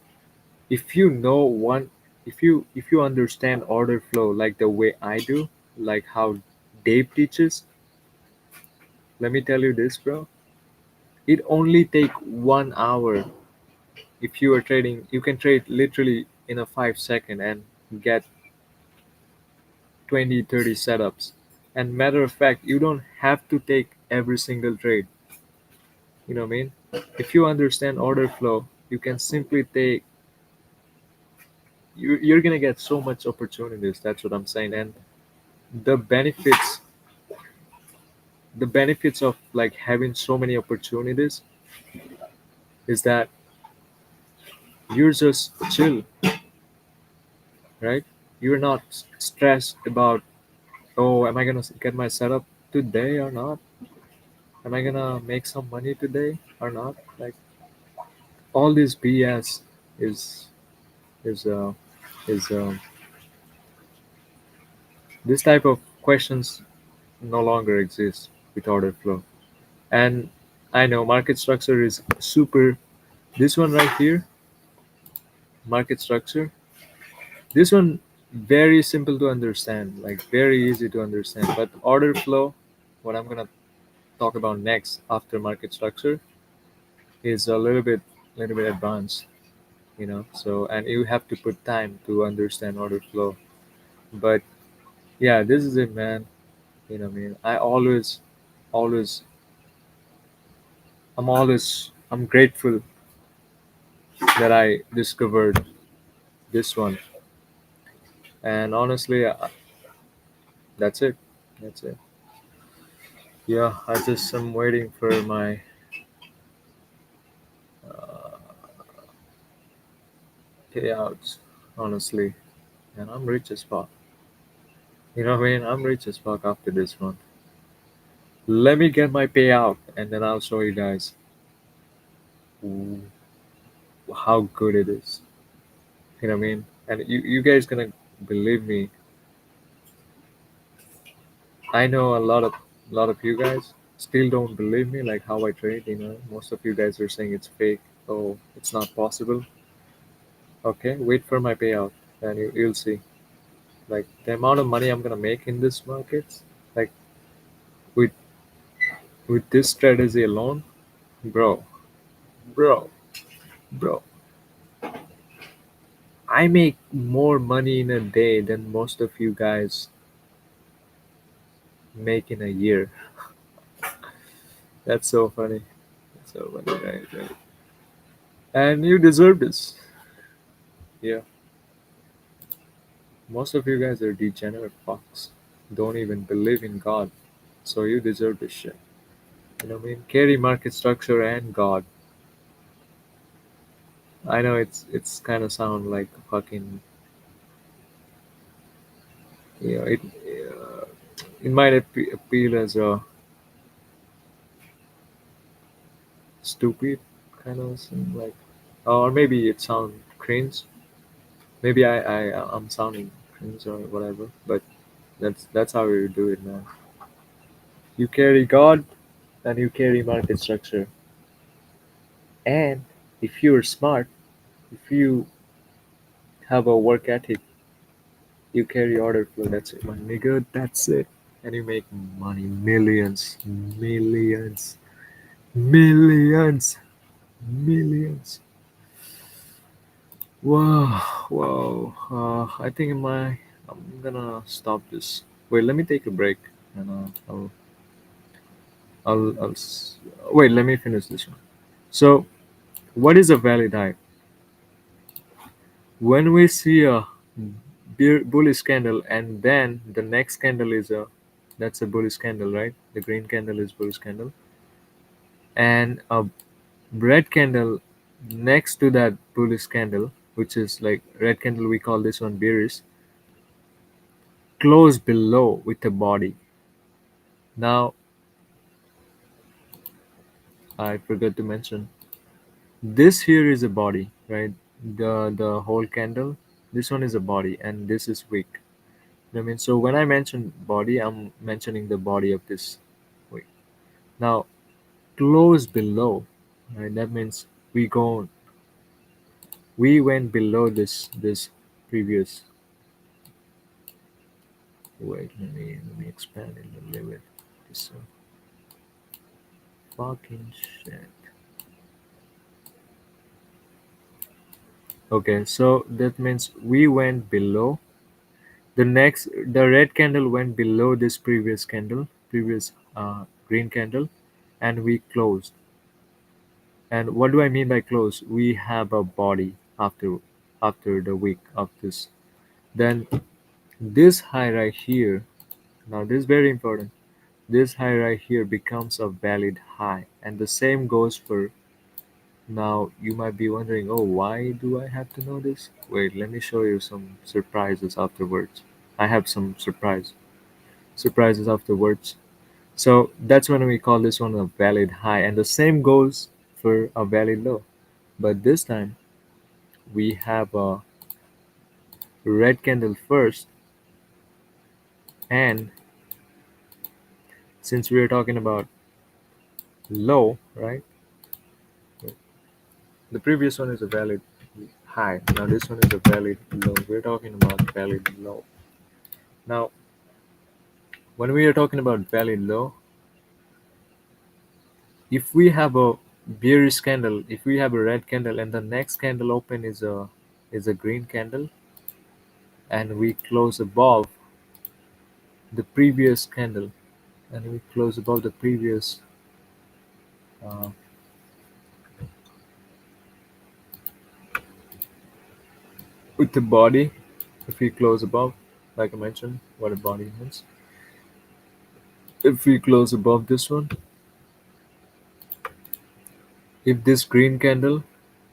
if you know one, if you understand order flow like the way I do, like how Dave teaches, let me tell you this, bro. It only take 1 hour. If you are trading, you can trade literally in a 5 second and get 20, 30 setups. And matter of fact, you don't have to take every single trade. You know what I mean? If you understand order flow, you can simply take, you're gonna get so much opportunities. That's what I'm saying. And the benefits, the benefits of like having so many opportunities is that you're just chill, right? You're not stressed about, oh, am I gonna get my setup today or not? Am I gonna make some money today or not? Like all this BS is is is this type of questions no longer exist with order flow. And I know market structure is super. This one right here, market structure. This one very simple to understand, like very easy to understand. But order flow, what I'm gonna talk about next after market structure, is a little bit advanced. So and you have to put time to understand order flow. But yeah, this is it, man. I mean, always, I'm grateful that I discovered this one. And honestly, that's it. That's it. Yeah, I just am waiting for my uh, payouts, honestly. And I'm rich as fuck. You know what I mean? I'm rich as fuck after this one. Let me get my payout, and then I'll show you guys w- how good it is. You know what I mean? And you guys gonna believe me. I know a lot of you guys still don't believe me, like how I trade. Most of you guys are saying it's fake. Oh, it's not possible. Okay, wait for my payout, and you'll see. Like the amount of money I'm gonna make in this market, like with with this strategy alone, bro, bro, bro. I make more money in a day than most of you guys make in a year. That's so funny. That's so funny, right? Right. And you deserve this. Yeah. Most of you guys are degenerate fucks. Don't even believe in God. So you deserve this shit. You know what I mean? Carry market structure and God. I know it's kind of sound like fucking. Uh, it might appeal as a stupid kind of thing, like, or maybe it sound cringe. Maybe I'm sounding cringe or whatever. But that's how you do it, man. You carry God and you carry market structure. And if you're smart, if you have a work ethic, you carry order flow. That's it, my nigga. That's it. And you make money, millions, millions, millions, millions. Wow, wow. I think I'm gonna stop this. Wait, let me take a break, and wait. Let me finish this one. So, what is a valid hype? When we see a bullish candle, and then the next candle is that's a bullish candle, right? The green candle is bullish candle, and a red candle next to that bullish candle, which is like red candle, we call this one bearish, close below with a body. Now, I forgot to mention this here is a body, right? the whole candle. This one is a body, and this is wick. You know what I mean? So when I mention body, I'm mentioning the body of this wick. Now, close below, right? That means we went below this previous. Wait, let me expand it a little bit. This fucking shit. Okay, so that means we went below the red candle went below this previous green candle, and we closed. And what do I mean by close? We have a body after the week of this. Then this high right here, now this is very important. This high right here becomes a valid high, and the same goes for. Now you might be wondering, oh, why do I have to know this? Wait, let me show you some surprises afterwards. I have some surprises afterwards. So that's when we call this one a valid high, and the same goes for a valid low. But this time we have a red candle first, and since we are talking about low, right? The previous one is a valid high. Now this one is a valid low. We're talking about valid low. Now, when we are talking about valid low, if we have a bearish candle, if we have a red candle, and the next candle open is a green candle, and we close above the previous candle, and we close above the previous uh, with the body, if we close above, like I mentioned what a body means, if we close above this one, if this green candle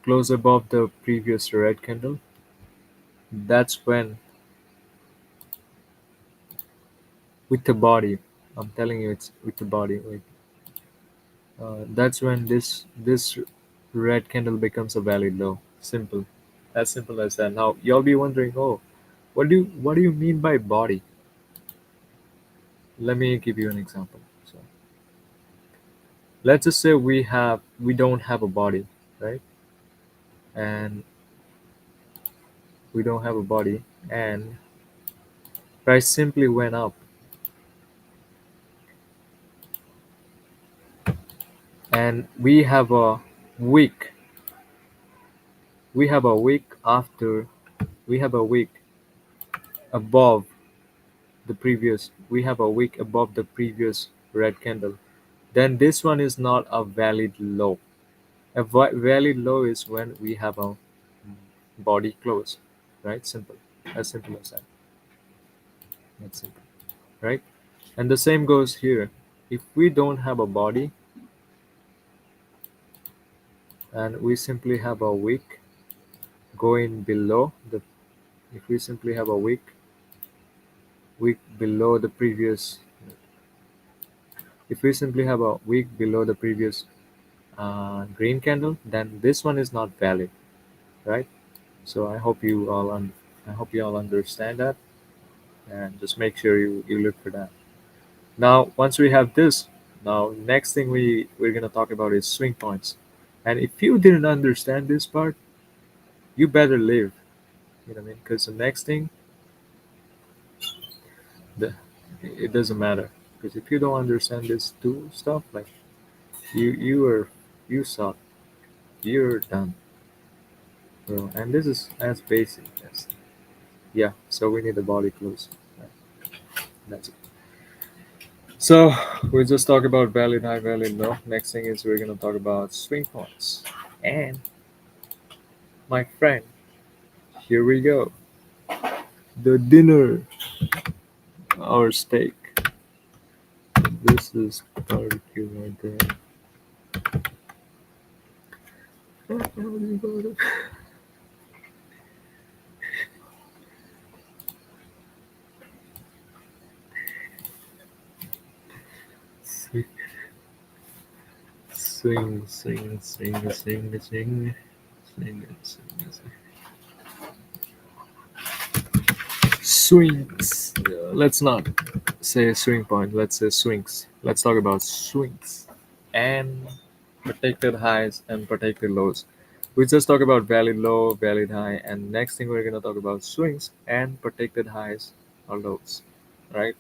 close above the previous red candle, that's when with the body, I'm telling you it's with the body, like that's when this red candle becomes a valid low. Simple, as simple as that. Now you'll be wondering, oh, what do you mean by body? Let me give you an example. So let's just say we don't have a body, right? And we don't have a body, and price simply went up, and week we have a week after we have a week above we have a week above the previous red candle, then this one is not a valid low. A valid low is when we have a body close, right? Simple as that. That's simple, right? And the same goes here. If we don't have a body, and we simply have a wick going below the if we simply have a wick below the previous if we simply have a wick below the previous green candle, then this one is not valid, right? So I hope you all understand that, and just make sure you look for that. Now, once we have this, now next thing we're gonna talk about is swing points. And if you didn't understand this part, you better leave. You know what I mean? Because the next thing, the it doesn't matter. Because if you don't understand this two stuff, like you suck. You're done, bro. And this is as basic as yeah. So we need the body close. Right? That's it. So we just talk about valid high, valid low. Next thing is we're gonna talk about swing points. And my friend, here we go. The dinner, our steak. This is barbecue right there. Swing, swing, swing, swing, swing, Swings. Let's not say swing point. Let's say swings. Let's talk about swings and protected highs and protected lows. We just talk about valid low, valid high, and next thing we're gonna talk about swings and protected highs or lows, right?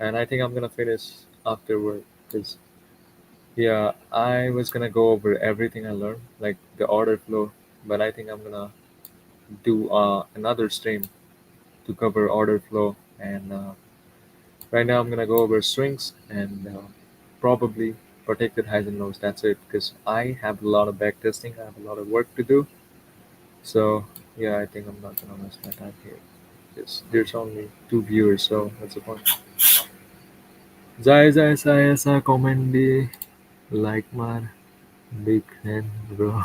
And I think I'm gonna finish afterward because yeah, I was gonna go over everything I learned, like the order flow, but I think I'm gonna do another stream to cover order flow and right now I'm gonna go over swings and probably protected highs and lows. That's it because I have a lot of back testing. I have a lot of work to do. So yeah, I think I'm not gonna waste my time here. There's only two viewers, so what's the point? Saya komen di like man big fan bro.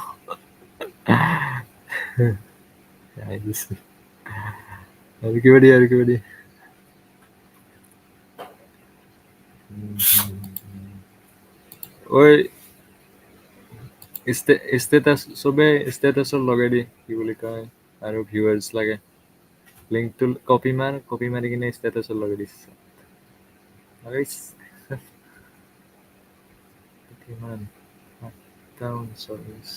Guys, everybody. Oi, status সবে statusৰ লগাই দি কি বুলি কয় আৰু viewers লাগে লিংকটো copy মাৰি কিনে statusৰ লগাই দিছে লগাইছ কিমান down service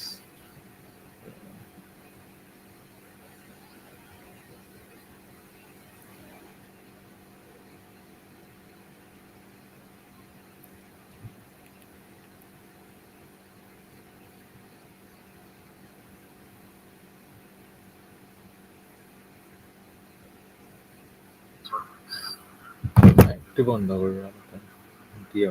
একটু বন্ধ কৰিব দিয়া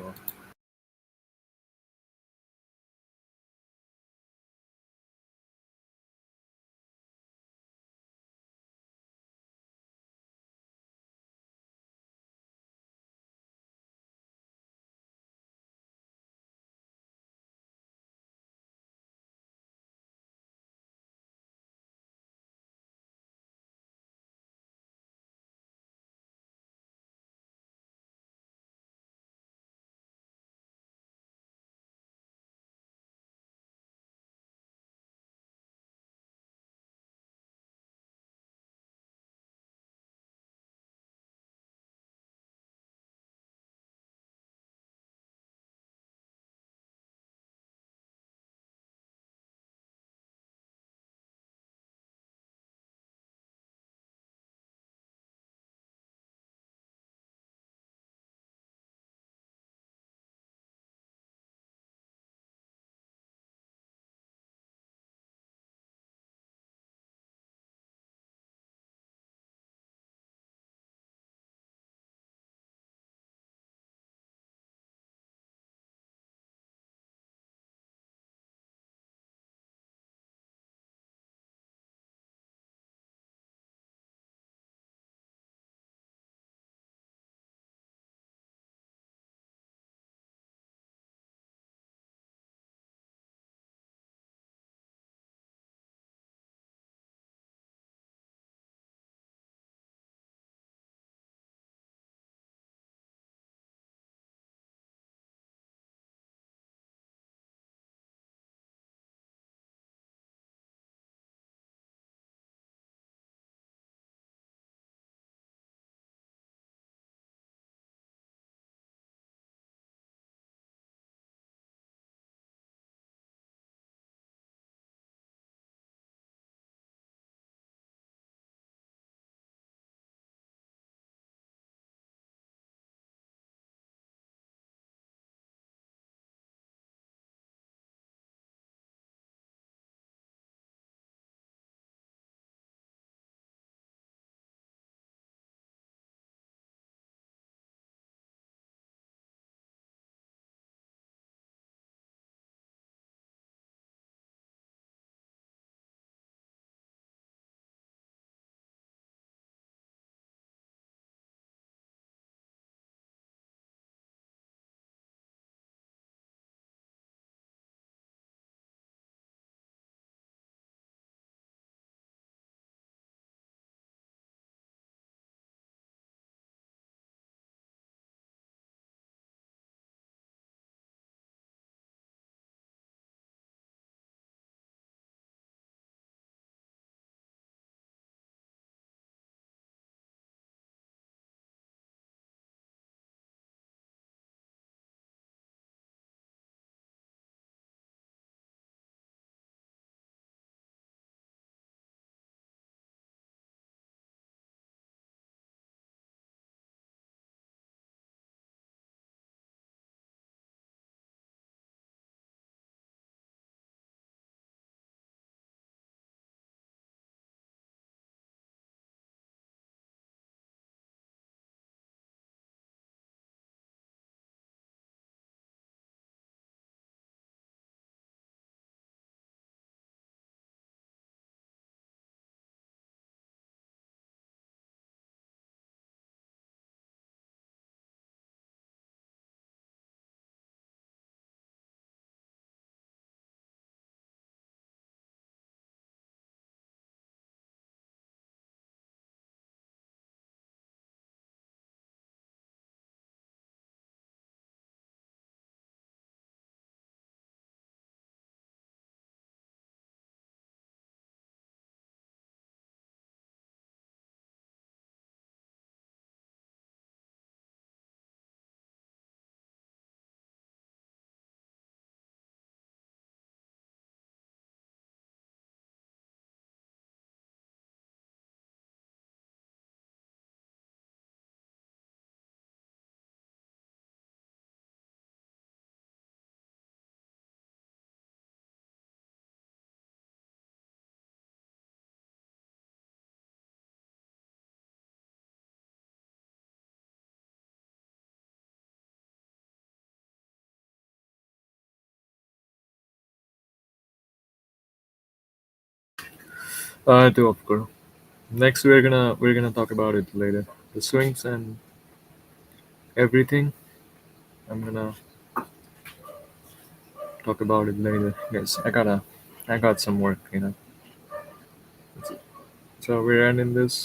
I do, of course. Next, we're gonna talk about it later. The swings and everything. I'm gonna talk about it later. Yes, I got some work. So we're ending this.